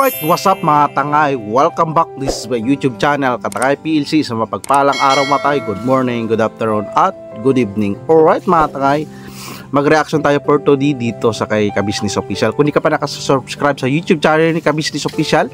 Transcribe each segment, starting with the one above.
Alright, what's up mga tangay? Welcome back, this is my YouTube channel, Katangay PLC. Sa mapagpalang araw mga tangay, good morning, good afternoon, at good evening. Alright mga tangay, mag-reaction tayo for today dito sa kay Ka-Business Official. Kung di ka pa nakasubscribe sa YouTube channel ni Ka-Business Official,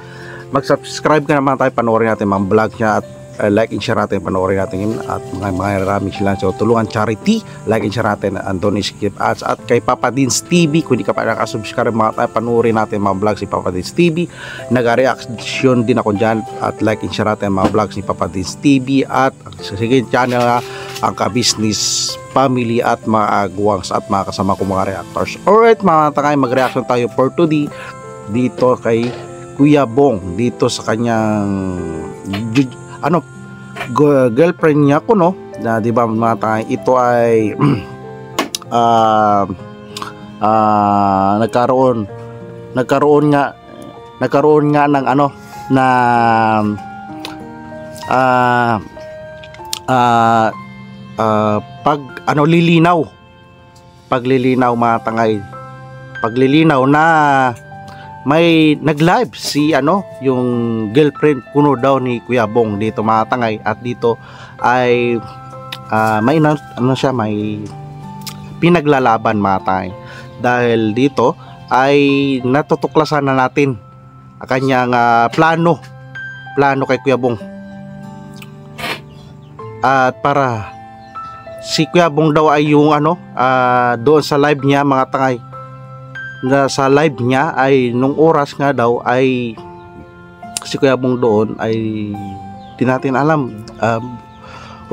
mag-subscribe ka naman tayo, panoorin natin mga vlog niya at like and share natin, panoorin natin yun, at mga maraming sila. So tulungan charity, like and share natin, Anthony Skip Ads, at kay Papa Dins TV. Kung di ka pa nakasubscribe mga tayo, panoorin natin mga vlogs si Papa Dins TV. Nag-reaction din ako dyan, at like and share natin mga vlogs ni Papa Dins TV. At sa sige channel ang Ka-Business Family at mga guwangs at mga kasama ko mga reactors. Alright mga tangay, mag-reaction tayo for today dito kay Kuya Bong, dito sa kanyang girlfriend niya ko, no, na di ba mga tangay, ito ay nagkaroon nga ng paglilinaw mga tangay, paglilinaw na may nag-live si yung girlfriend kuno daw ni Kuya Bong dito mga tangay. At dito ay may may pinaglalaban mga tangay, dahil dito ay natutuklasan na natin ang kanyang plano kay Kuya Bong. At para si Kuya Bong daw ay yung doon sa live niya mga tangay, na sa live niya ay nung oras nga daw ay si Kuya Bong doon ay di natin alam,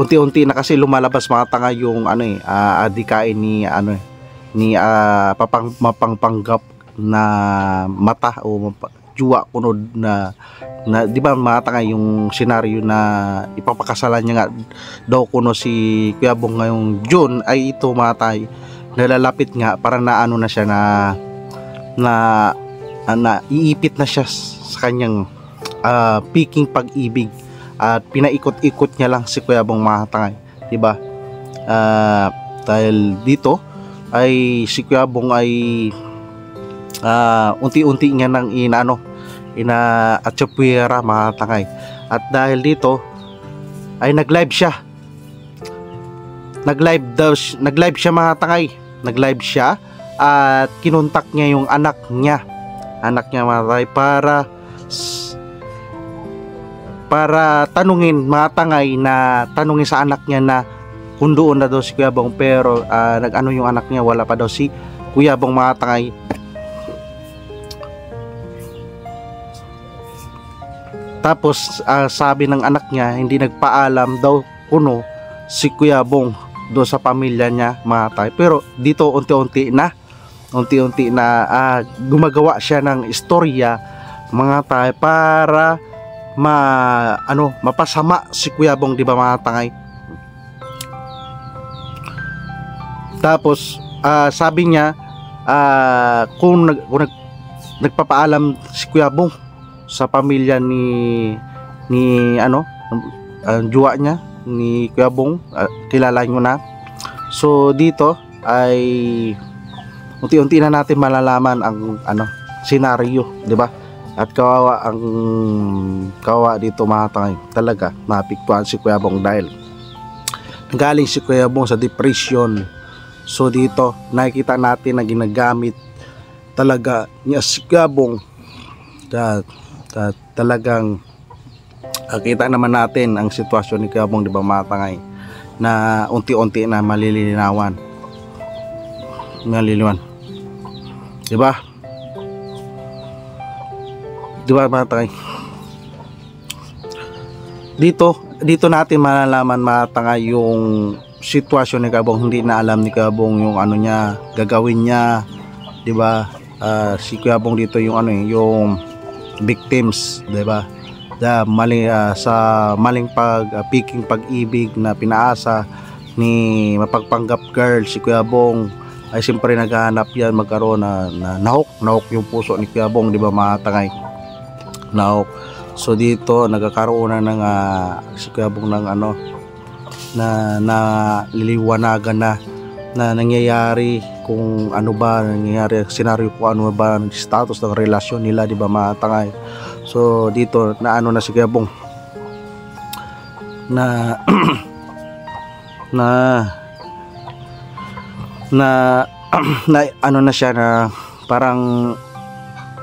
unti-unti na kasi lumalabas mga tanga yung adikain ni mapangpanggap na mata o juwa kunod na di ba mga tanga, yung senaryo na ipapakasalan niya nga daw kuno si Kuya Bong ngayong June, ay ito mga tay nalalapit nga, para na na siya na iipit na siya sa kanyang piking pag-ibig, at pinaikot-ikot niya lang si Kuya Bong mga tangay, diba? Dahil dito ay si Kuya Bong ay unti-unti niya nang inaatsapuera mga tangay. At dahil dito ay nag-live siya mga tangay, nag-live siya at kinontak niya yung anak niya mga tangay, para tanungin mga tangay, na tanungin sa anak niya na kung doon na daw si Kuya Bong, pero yung anak niya, wala pa daw si Kuya Bong mga tangay. Tapos sabi ng anak niya, hindi nagpaalam daw kuno si Kuya Bong doon sa pamilya niya mga tangay. Pero dito unti-unti na gumagawa siya ng istorya mga tangay, para mapasama si Kuya Bong, di ba mga tangay? Tapos sabi niya, kung nagpapaalam si Kuya Bong sa pamilya ni juwa niya ni Kuya Bong, kilala nyo na. So dito ay unti-unti na natin malalaman ang senaryo, di ba? At kawawa dito mga tangay, talaga mapiktuan si Kuya Bong dahil galing si Kuya Bong sa depression. So dito nakikita natin na ginagamit talaga niya si Kuya Bong, talagang kita naman natin ang sitwasyon ni Kuya Bong, di ba mga tangay, na unti-unti na malilinawan, di ba? Di ba mga tangay? Dito natin malalaman mga tangay yung sitwasyon ni Kuya Bong. Hindi na alam ni Kuya Bong yung niya gagawin niya, di ba? Si Kuya Bong dito yung victims, di ba? Sa maling piking pag-ibig na pinaasa ni mapagpanggap girl si Kuya Bong, ay siyempre naghahanap yan magkaroon na nahok yung puso ni Kuya Bong, di ba mga tangay? Nahok. So dito nagkakaroon na ng si Kuya Bong ng na liliwanagan na nangyayari kung ano ba nangyayari, senaryo kung ano ba ang status ng relasyon nila, di ba mga tangay. So dito na ano na si Kuya Bong na na na na ano na siya, na parang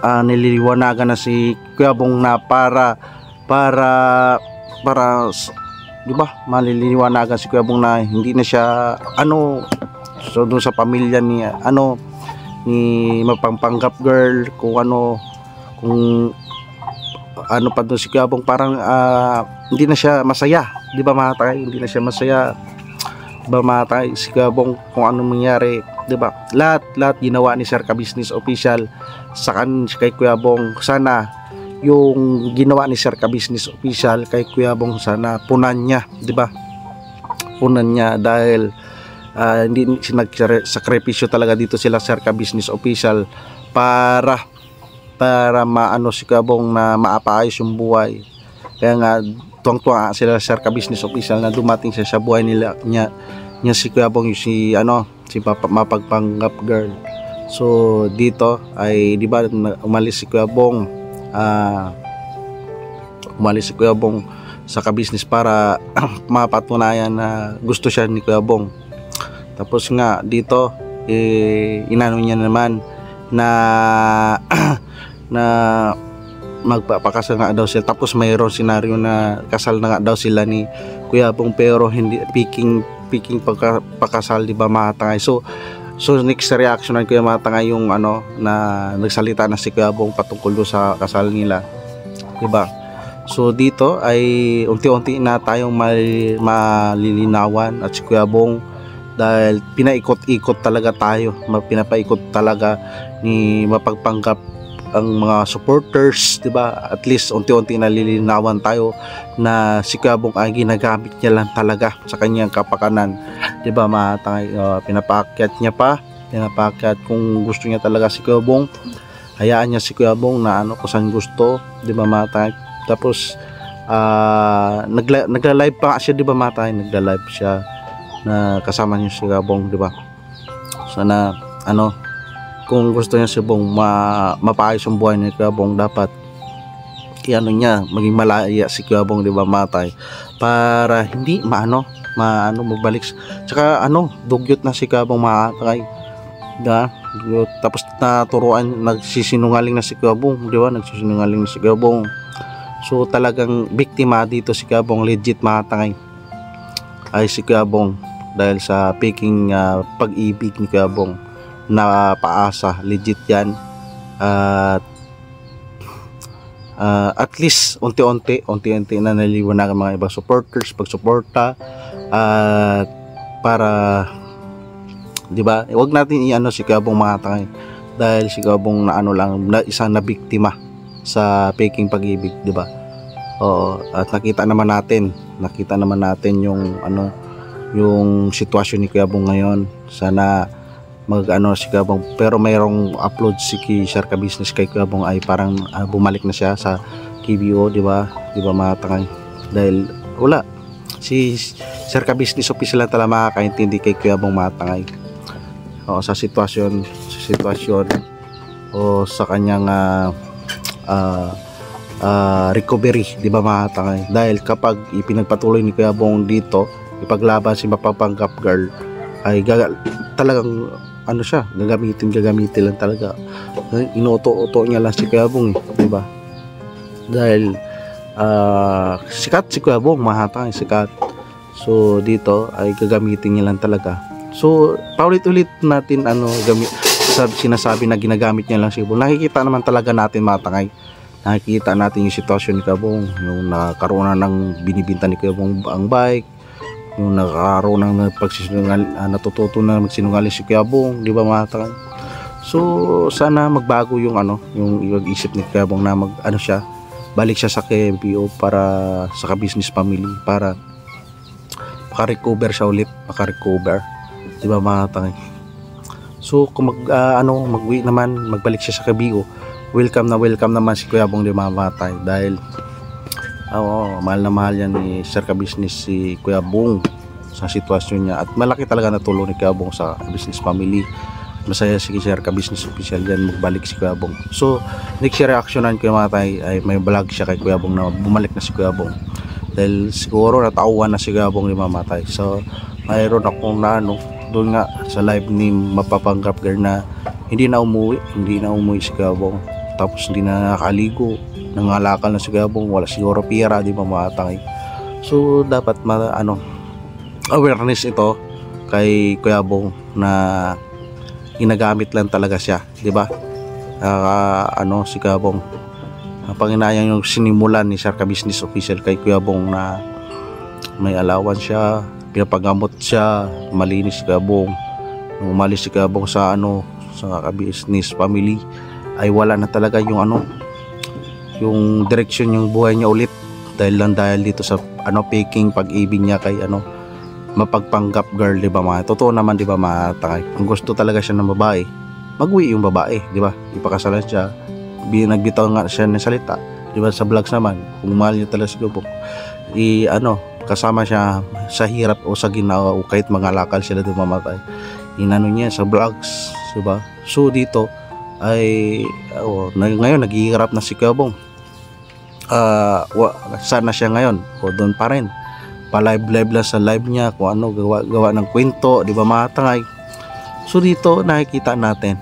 nililiwanagan na si Kuya Bong na para di ba, maliliwanagan si Kuya Bong na hindi na siya ano, so doon sa pamilya ni ni mapangpanggap girl, kung ano pa doon si Kuya Bong, parang hindi na siya masaya, di ba mga tay, hindi na siya masaya, di ba mga tay, si Kuya Bong kung ano mangyari, di ba, lahat ginawa ni Sir Ka-Business Official sa kay Kuya Bong. Sana yung ginawa ni Sir Ka-Business Official kay Kuya Bong, sana punan niya, di ba, punan niya, dahil hindi nagsakripisyo talaga dito sila Sir Ka-Business Official para maano si Kuya Bong na maapaayos yung buhay. Kaya nga tuwang-tuwa sila Sir Ka-Business Official na dumating siya sa buhay niya si Kuya Bong, si mapagpanggap girl. So dito ay di ba umalis si Kuya Bong, sa ka-business para mapatunayan na gusto siya ni Kuya Bong. Tapos nga dito inano niya naman na na magpapakasal nga daw sila. Tapos mayroon senaryo na kasal na nga daw sila ni Kuya Bong, pero hindi picking pakasal, di ba mga tangay. So next reaction ng Kuya mga tangay yung ano na nagsalita na si Kuya Bong patungkol do sa kasal nila, di ba. So dito ay unti-unti na tayong malilinawan at si Kuya Bong, dahil pinaikot-ikot talaga tayo, pinapaikot talaga ni mapagpanggap ang mga supporters, di ba. At least unti-unti nalilinawan tayo na si Kuya Bong ay ginagamit niya lang talaga sa kanyang kapakanan, di ba mga tangay. Pinapaakyat niya pa, kung gusto niya talaga si Kuya Bong, hayaan niya si Kuya Bong na ano kung saan gusto, di ba mga tangay. Tapos nagla-live pa siya, di ba mga tangay, nagla-live siya na kasama niya si Kuya Bong, di ba. Sana ano, kung gusto niya si Bong mapaayos yung buhay ni Kuya Bong, dapat ano niya, maging malaya si Kuya Bong, di ba matay, para hindi magbalik. Tsaka dugyot na si Kuya Bong matay, da. Tapos naturuan, nagsisinungaling na si Kuya Bong, di ba, nagsisinungaling na si Kuya Bong. So talagang biktima dito si Kuya Bong, legit matay ay si Kuya Bong, dahil sa peking pag-ibig ni Kuya Bong na paasa, legit yan. At least unti-unti na naliwanagan mga ibang supporters pagsuporta, para di ba, wag natin iano si Kuya Bong mga tangay, dahil si Kuya Bong na isang na biktima sa peking pag-ibig, di ba. Oo, at nakita naman natin yung sitwasyon ni Kuya Bong ngayon. Sana si Kuya Bong, pero mayroong upload si Sir Ka-Business kay Kuya Bong ay parang bumalik na siya sa KBO, di ba mga tangay, dahil wala si Sir Ka-Business Official lang talaga makakaintindi kay Kuya Bong mga tangay, sa sitwasyon o sa kanyang recovery, di ba mga tangay. Dahil kapag ipinagpatuloy ni Kuya Bong dito ipaglaban si mapapangkap girl, ay talagang gagamitin lang talaga, inuto-uto niya lang si Kuya Bong, di ba. Dahil sikat si Kuya Bong mga tangay, sikat. So dito ay gagamitin niya lang talaga. So paulit-ulit natin sinasabi na ginagamit niya lang si Kuya Bong. Nakikita naman talaga natin mga tangay, nakikita natin yung sitwasyon ni Kuya Bong, yung nakaroon na ng binibinta ni Kuya Bong ang bike, yung nakaroon ng natututo na magsinungaling si Kuya Bong, di ba mga tangay. So sana magbago yung isip ni Kuya Bong na balik siya sa KBO para sa ka-business family, para makarecover siya ulit, di ba mga tangay. So kung mag-uwi naman, magbalik siya sa KBO, welcome naman si Kuya Bong, di mamatay, dahil mahal na mahal yan ni Sir Ka-Business si Kuya Bong sa sitwasyon niya, at malaki talaga natulong ni Kuya Bong sa business family. masaya si Sir Ka-Business Official dyan, magbalik si Kuya Bong. So next reactionan ko mga tay ay may vlog siya kay Kuya Bong na bumalik na si Kuya Bong, dahil siguro natauhan na si Kuya Bong ni mamatay. So mayroon akong na ano doon nga sa live ni Mapapanggap Girl na hindi na umuwi si Kuya Bong, tapos hindi na nakaligo, nangalakal na si Kuya Bong, wala siguro pira, di ba mamatay. So dapat awareness ito kay Kuya Bong na ginagamit lang talaga siya, di ba? Si Kuya Bong, Panginayang yung sinimulan ni Sir Ka-Business Official kay Kuya Bong na may allowance siya, pinapagamot siya, malinis si Kuya Bong. Nung umalis si Kuya Bong sa sa Ka-Business family ay wala na talaga yung yung direksyon yung buhay niya ulit, dahil dito sa faking pag-ibig niya kay Mapagpanggap Girl, di ba mga? Totoo naman, di ba mga tangay? Kung gusto talaga siya ng babae, mag-uwi yung babae, di ba? Ipakasalan siya, nagbitaw nga siya ng salita, di ba? Sa vlogs naman, kung mahal niya talaga si Kuya Bong, kasama siya sa hirap o sa ginawa o kahit mga lakal sila di mamatay, niya sa vlogs, di ba? So dito ay ngayon naghihirap na si Kuya Bong. Sana siya ngayon o doon pa rin, pa-live lang sa live niya kung gawa ng kwento, di ba mga tangay? So dito nakikita natin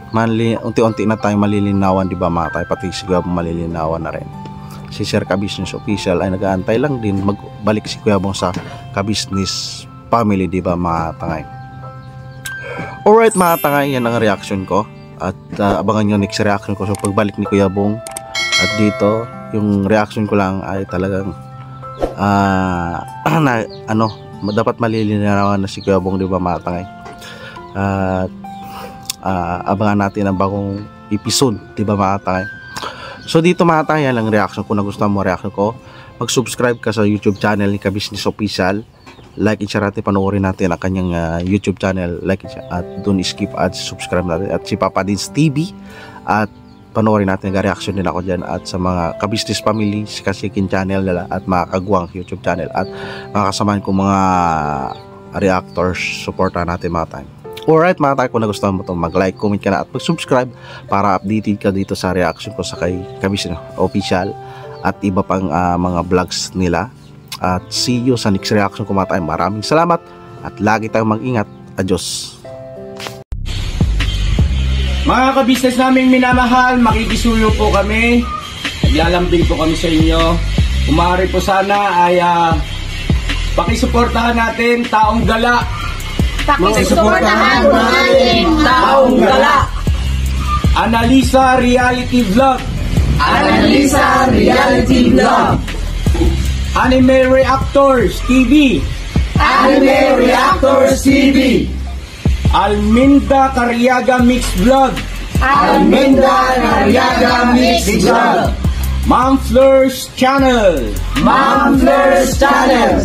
unti-unti na tayo malilinawan, di ba mga tayo, pati si Kuya Bong malilinawan na rin. Si Sir Ka-Business Official ay nag-aantay lang din magbalik si Kuya Bong sa Ka-Business family, di ba mga tangay? Alright mga tangay, yan ang reaction ko, at abangan nyo next reaction ko sa pagbalik ni Kuya Bong. At dito yung reaction ko lang ay talagang dapat malilinawan na si Kuya Bong, di ba mga tangay? At abangan natin ang bagong episode, di ba mga tangay? So dito mga tangay, yan lang reaction ko. Nagustuhan mo reaction ko, mag-subscribe ka sa YouTube channel ni Ka-Business Official, like and share natin, panoorin natin ang kanyang YouTube channel, like and share, at don't skip ads, subscribe natin, at si Papa Dins TV, at panoorin natin ang reaction nila ako dyan, at sa mga Ka-Business family, si Kasikin channel nila, at mga Kagwang YouTube channel, at mga kasamahan ko mga reactors, supportan natin mga time. Alright mga tayo, kung nagustuhan mo ito, mag-like, comment ka na, at mag-subscribe para updated ka dito sa reaction ko sa kay Ka-Business Official at iba pang mga vlogs nila. At see you sa next reaction ko mga tayo. Maraming salamat at lagi tayong mag-ingat. Adios. Mga ka-business naming minamahal, makikisuyo po kami. Naglalambing po kami sa inyo. Kung maaari po sana ay pakisuportahan natin Taong Gala. Pakisuportahan natin Taong Gala. Analisa Reality Vlog. Analisa Reality Vlog. Anime Reactors TV. Anime Reactors TV. Alminda Cariaga Mix Vlog. Alminda Cariaga Mix Vlog. Ma'am Fleurs Channel. Ma'am Fleurs Channel.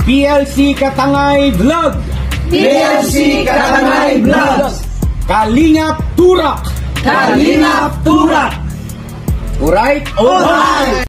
PLC Katangay Vlog. PLC Katangay Vlog. Kalingap Turak. Kalingap Turak. Alright? Alright.